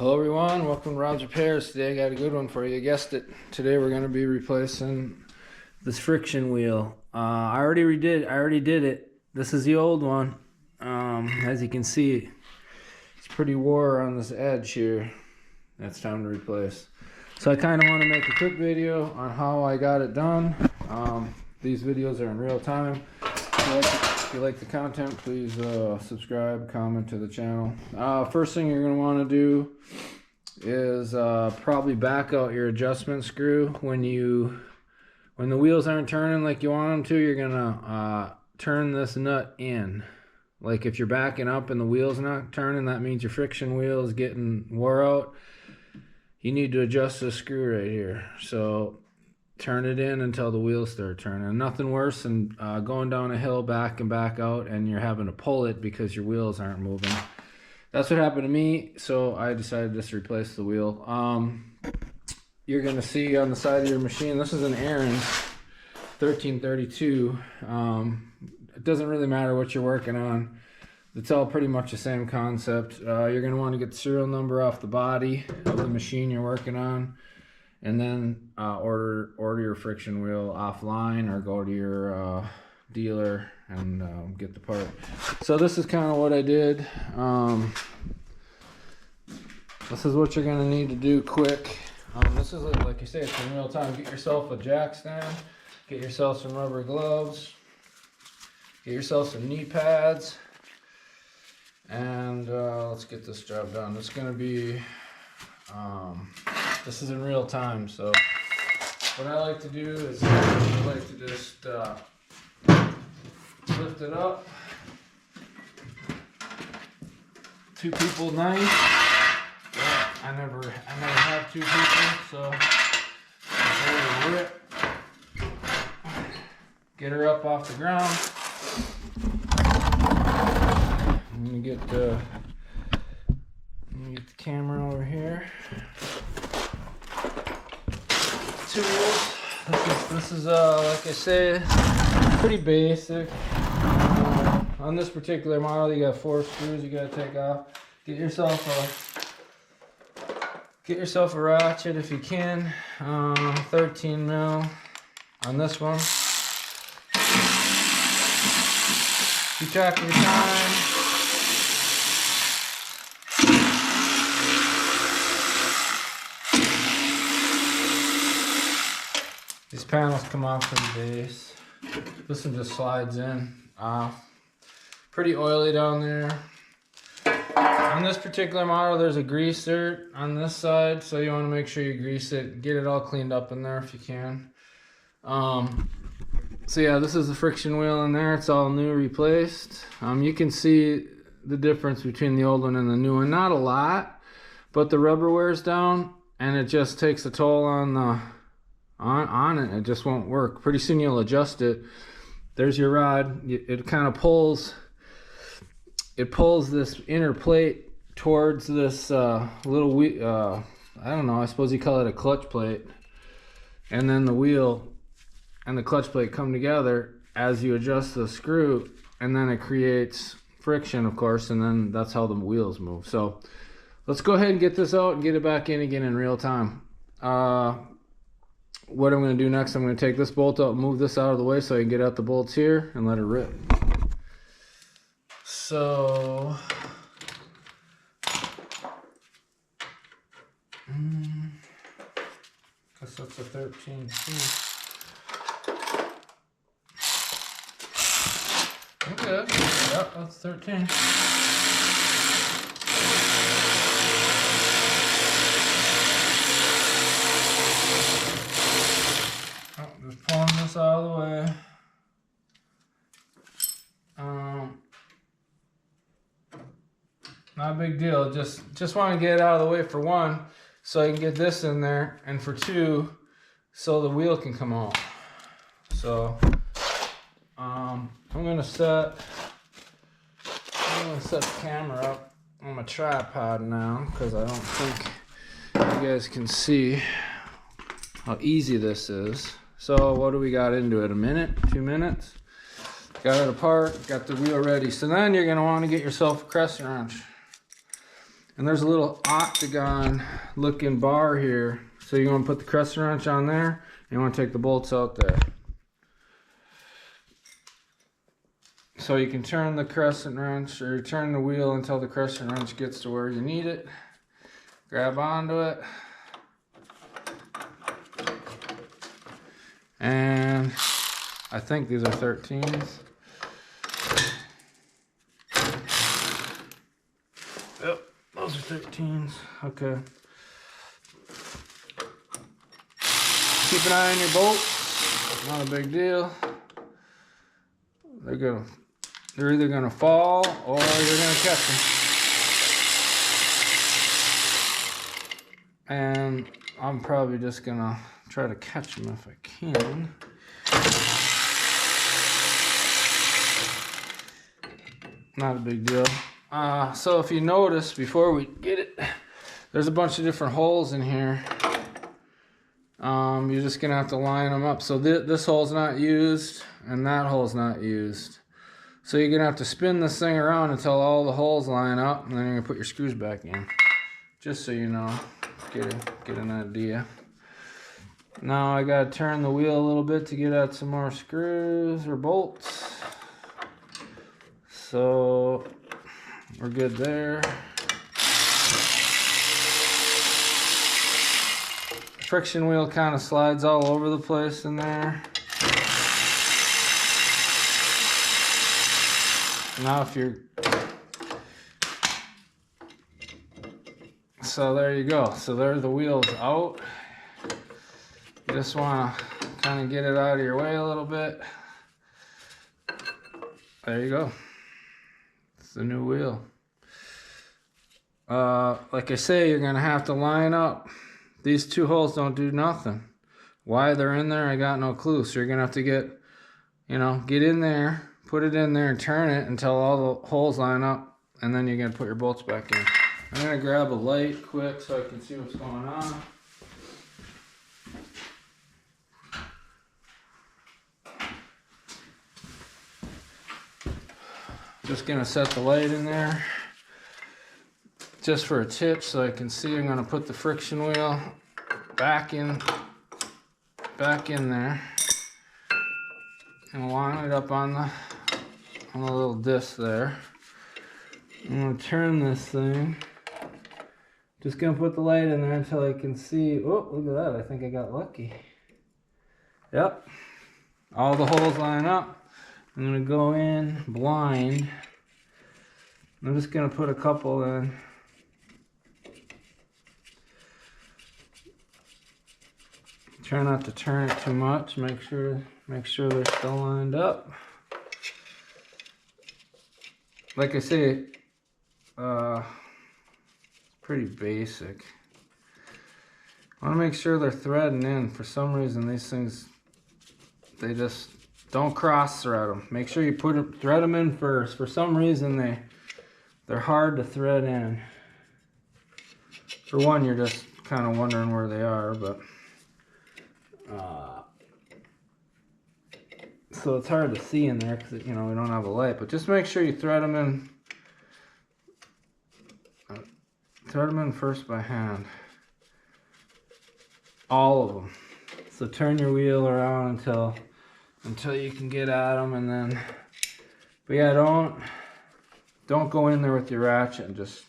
Hello everyone, welcome to Rob's Repairs. Today I got a good one for you. You guessed it. Today we're going to be replacing this friction wheel. I already did it. This is the old one. As you can see, it's pretty wore on this edge here. That's time to replace. So I kind of want to make a quick video on how I got it done. These videos are in real time. If you like the content, please subscribe, comment to the channel. First thing you're going to want to do is probably back out your adjustment screw. When the wheels aren't turning like you want them to, you're going to turn this nut in. Like if you're backing up and the wheel's not turning, that means your friction wheel is getting wore out. You need to adjust the screw right here. So turn it in until the wheels start turning. Nothing worse than going down a hill back and back out and you're having to pull it because your wheels aren't moving. That's what happened to me, so I decided just to replace the wheel. You're going to see on the side of your machine, this is an Aaron's 1332. It doesn't really matter what you're working on. It's all pretty much the same concept. You're going to want to get the serial number off the body of the machine you're working on. And then order your friction wheel offline or go to your dealer and get the part. So this is kind of what I did. This is what you're going to need to do quick. This is like you say, it's in real time. Get yourself a jack stand. Get yourself some rubber gloves. Get yourself some knee pads. And let's get this job done. It's going to be... this is in real time, so what I like to do is I like to just lift it up. Two people nice. Yeah, I never have two people, so rip. Get her up off the ground. I'm gonna get the camera over here. Tools. This is like I say, pretty basic. On this particular model, you got 4 screws you got to take off. Get yourself a ratchet if you can. 13 mil on this one. Keep track of your time. These panels come off from the base. This one just slides in. Pretty oily down there. On this particular model, there's a greaser on this side, so you want to make sure you grease it. Get it all cleaned up in there if you can. So yeah, this is the friction wheel in there. It's all new, replaced. You can see the difference between the old one and the new one. Not a lot, but the rubber wears down, and it just takes a toll on the... on it. It just won't work. Pretty soon you'll adjust it. There's your rod. It kind of pulls this inner plate towards this little I don't know, I suppose you call it a clutch plate, and then the wheel and the clutch plate come together as you adjust the screw, and then it creates friction, of course, and then that's how the wheels move. So let's go ahead and get this out and get it back in again in real time. What I'm going to do next, I'm going to take this bolt out and move this out of the way so I can get out the bolts here and let it rip. So, guess that's a 13C. Okay, yep, that's 13. Just pulling this out of the way. Not a big deal. Just want to get it out of the way for one, so I can get this in there, and for two, so the wheel can come out. So I'm gonna set the camera up on my tripod now because I don't think you guys can see how easy this is. So what do we got into it? A minute, 2 minutes? Got it apart, got the wheel ready. So then you're gonna want to get yourself a crescent wrench. And there's a little octagon looking bar here. So you want to put the crescent wrench on there, and you want to take the bolts out there. So you can turn the crescent wrench, or turn the wheel until the crescent wrench gets to where you need it. Grab onto it. And I think these are 13s. Yep, those are 13s. Okay. Keep an eye on your bolts. Not a big deal. They're either gonna fall or you're gonna catch them. And I'm probably just gonna try to catch them if I can. Not a big deal. So if you notice, before we get it, there's a bunch of different holes in here. You're just gonna have to line them up. So this hole's not used, and that hole's not used. So you're gonna have to spin this thing around until all the holes line up, and then you're gonna put your screws back in. Just so you know, get an idea. Now I gotta turn the wheel a little bit to get out some more screws or bolts. So we're good there. Friction wheel kind of slides all over the place in there. Now if you're... So there you go. So there the wheel's out. You just want to kind of get it out of your way a little bit. There you go. It's the new wheel. Like I say, you're going to have to line up. These two holes don't do nothing. Why they're in there, I got no clue. So you're going to have to get in there, put it in there and turn it until all the holes line up. And then you're going to put your bolts back in. I'm going to grab a light quick so I can see what's going on. Just going to set the light in there just for a tip so I can see. I'm going to put the friction wheel back in there and line it up on the little disc there. I'm going to turn this thing. Just going to put the light in there until I can see. Oh, look at that. I think I got lucky. Yep. All the holes line up. I'm going to go in blind. I'm just going to put a couple in. Try not to turn it too much. Make sure they're still lined up. Like I say, it's pretty basic. I want to make sure they're threading in. For some reason, these things, they just don't cross thread them. Make sure you thread them in first. For some reason, they're hard to thread in. For one, you're just kind of wondering where they are, but so it's hard to see in there because we don't have a light. But just make sure you thread them in. Thread them in first by hand. All of them. So turn your wheel around until you can get at them, and then. But yeah, don't go in there with your ratchet and just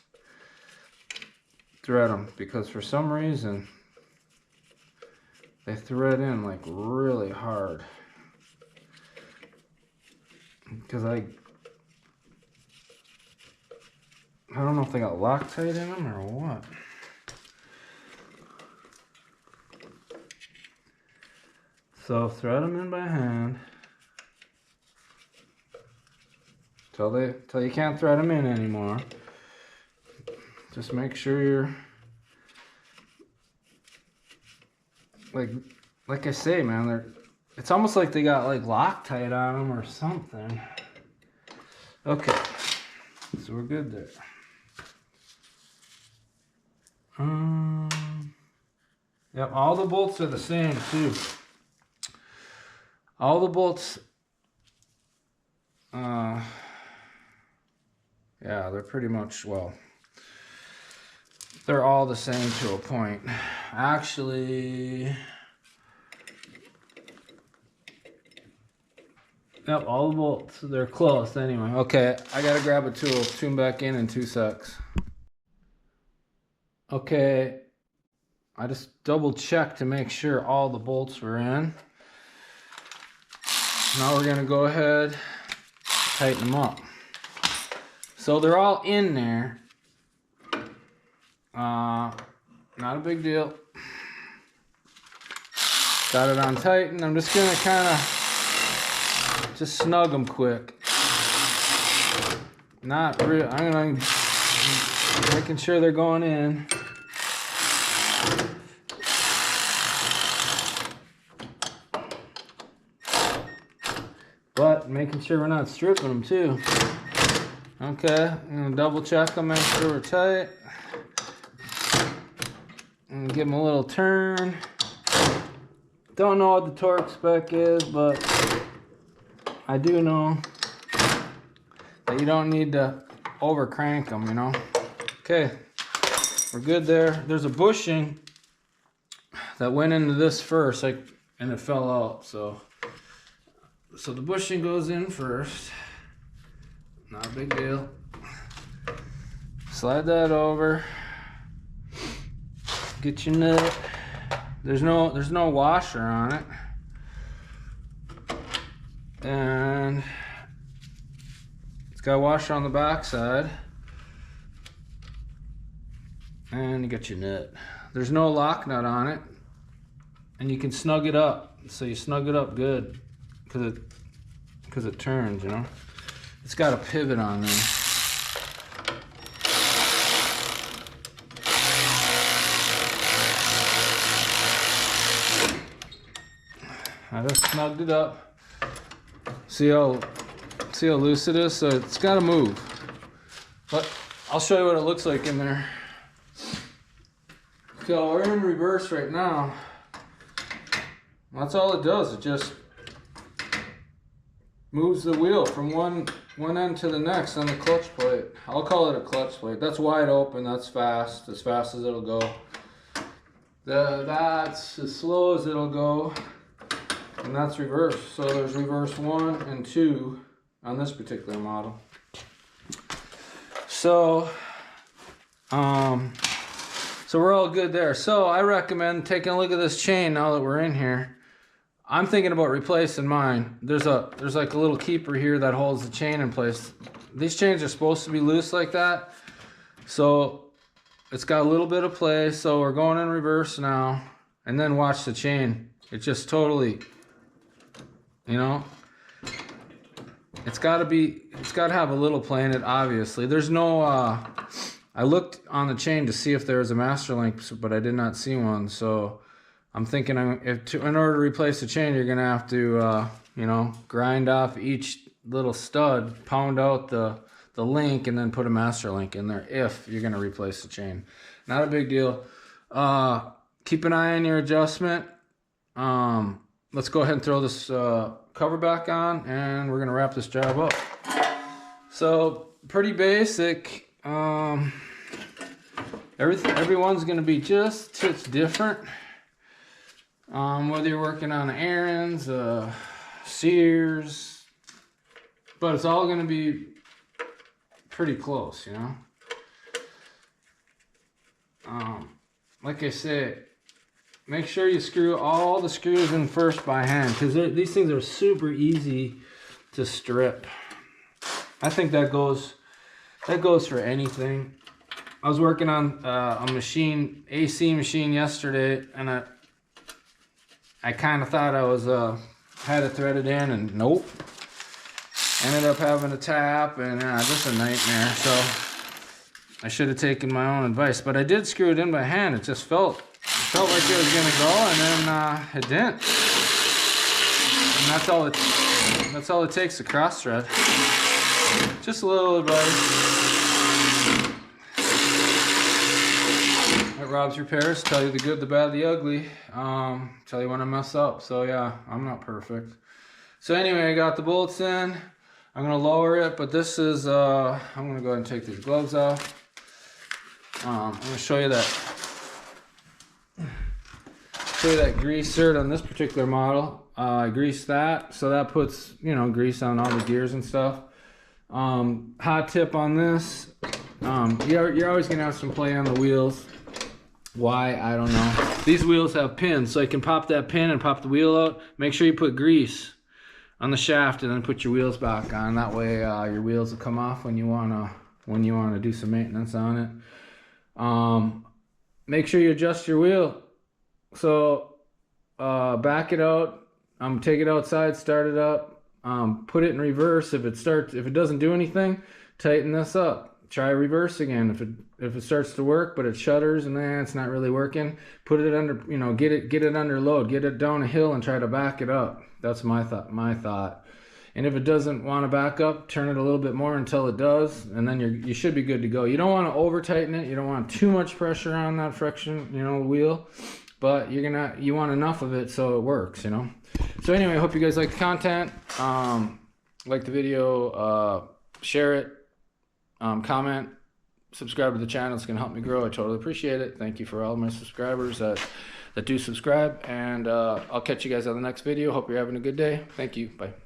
thread them, because for some reason they thread in like really hard. Because I don't know if they got Loctite in them or what. So thread them in by hand till you can't thread them in anymore. Just make sure you're like I say, man. It's almost like they got like Loctite on them or something. Okay, so we're good there. Yep, all the bolts are the same too. All the bolts, yeah, they're pretty much, well, they're all the same to a point. Actually, yep, all the bolts, they're close anyway. Okay, I gotta grab a tool, tune back in 2 secs. Okay, I just double checked to make sure all the bolts were in. Now we're gonna go ahead, tighten them up. So they're all in there. Not a big deal. Got it on tighten. I'm just gonna kind of just snug them quick. Not real. I'm gonna making sure they're going in. But making sure we're not stripping them too. Okay, I'm gonna double check them, make sure we're tight. And give them a little turn. Don't know what the torque spec is, but I do know that you don't need to over crank them, you know. Okay, we're good there. There's a bushing that went into this first, like, and it fell out. So the bushing goes in first. Not a big deal. Slide that over. Get your nut. There's no washer on it. And it's got a washer on the back side. And you got your nut. There's no lock nut on it. And you can snug it up. So you snug it up good because it turns, you know. It's got a pivot on there. I just snugged it up. See how loose it is? So it's got to move. But I'll show you what it looks like in there. So we're in reverse right now. That's all it does. It just moves the wheel from one end to the next on the clutch plate. I'll call it a clutch plate. That's wide open. That's fast as it'll go. That's as slow as it'll go. And that's reverse. So there's reverse 1 and 2 on this particular model. So we're all good there. So I recommend taking a look at this chain now that we're in here. I'm thinking about replacing mine. There's like a little keeper here that holds the chain in place. These chains are supposed to be loose like that. So it's got a little bit of play. So we're going in reverse now. And then watch the chain. It just totally, you know, it's got to have a little play in it, obviously. There's no, I looked on the chain to see if there was a master link, but I did not see one. So I'm thinking in order to replace the chain, you're going to have to, you know, grind off each little stud, pound out the link, and then put a master link in there if you're going to replace the chain. Not a big deal. Keep an eye on your adjustment. Let's go ahead and throw this cover back on, and we're going to wrap this job up. So pretty basic. Everyone's going to be just different. Whether you're working on errands, Sears, but it's all going to be pretty close, you know. Like I said, make sure you screw all the screws in first by hand, because these things are super easy to strip. I think that goes for anything. I was working on a machine, AC machine yesterday, and I kind of thought I was had it threaded in, and nope. Ended up having a tap, and just a nightmare. So I should have taken my own advice, but I did screw it in by hand. It just felt like it was gonna go, and then it didn't. And that's all it takes to cross thread. Just a little advice. At Rob's Repairs, tell you the good, the bad, the ugly. Tell you when I mess up. So yeah, I'm not perfect. So anyway, I got the bolts in. I'm gonna lower it, but this is I'm gonna go ahead and take these gloves off. I'm going to show you that grease cert on this particular model. I greased that, so that puts, you know, grease on all the gears and stuff. Hot tip on this, you're always going to have some play on the wheels. Why? I don't know. These wheels have pins, so you can pop that pin and pop the wheel out. Make sure you put grease on the shaft and then put your wheels back on. That way your wheels will come off when you wanna do some maintenance on it. Make sure you adjust your wheel. So back it out, take it outside, start it up, put it in reverse. If it doesn't do anything, tighten this up. Try reverse again. If it starts to work but it shudders and then it's not really working, put it under, you know, get it under load, get it down a hill and try to back it up. That's my thought. And if it doesn't want to back up, turn it a little bit more until it does, and then you should be good to go. You don't want to over tighten it. You don't want too much pressure on that friction, you know, wheel, but you want enough of it so it works, you know. So anyway, I hope you guys like the content. Like the video, share it, comment, subscribe to the channel. It's gonna help me grow. I totally appreciate it. Thank you for all my subscribers that do subscribe, and I'll catch you guys on the next video. Hope you're having a good day. Thank you. Bye.